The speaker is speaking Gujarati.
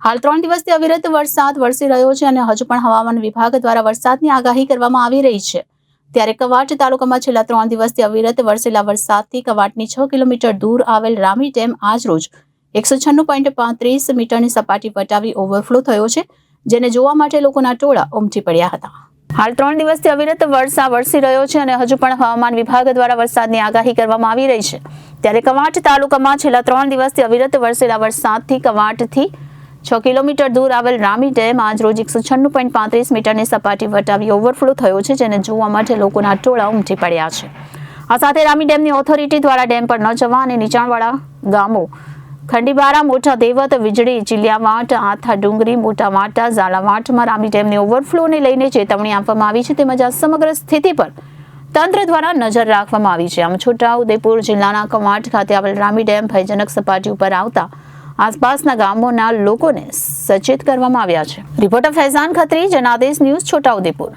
હાલ 3 દિવસથી અવિરત વરસાદ વરસી રહ્યો છે અને હજુ પણ હવામાન વિભાગ દ્વારા વરસાદની આગાહી કરવામાં આવી રહી છે। ત્યારે કવાંટ તાલુકામાં છેલ્લા 3 દિવસથી અવિરત વરસેલા વરસાદથી કવાંટની 6 કિલોમીટર દૂર આવેલ રામી ડેમ આજરોજ 196.35 મીટરની સપાટી વટાવી ઓવરફ્લો થયો છે, જેને જોવા માટે લોકોના ટોળા ઉમટી પડ્યા હતા। હાલ 3 દિવસથી અવિરત વરસાદ વરસી રહ્યો છે અને હજુ પણ હવામાન વિભાગ દ્વારા વરસાદની આગાહી કરવામાં આવી રહી છે। ત્યારે કવાંટ તાલુકામાં છેલ્લા 3 દિવસથી અવિરત વરસેલા વરસાદથી કવાંટથી 6 કિલોમીટર દૂર આવેલ રામી ડેમ આજરોજ 196.35 મીટરની સપાટી વટાવી ઓવરફ્લો થયો છે, જેને જોવા માટે લોકોના ટોળા ઉમટી પડ્યા છે। આ સાથે રામી ડેમની ઓથોરિટી દ્વારા ડેમ પર ન જવા અને નીચાણવાળા ગામો ખંડીબારા, મોટા દેવત, વીજળી, ચીલિયાવાટ, આથા ડુંગરી, મોટા વાંટા, ઝાલાવાટમાં રામી ડેમની ઓવરફ્લોને લઈને ચેતવણી આપવામાં આવી છે, તેમજ આ સમગ્ર સ્થિતિ પર તંત્ર દ્વારા નજર રાખવામાં આવી છે। આમ છોટાઉદેપુર જિલ્લાના કવાંટ ખાતે આવેલ રામી ડેમ ભયજનક સપાટી ઉપર આવતા આસપાસના ગામોના લોકોને સચેત કરવામાં આવ્યા છે। Reporter Faizan Khatri, Janadesh news, Chhota Udepur.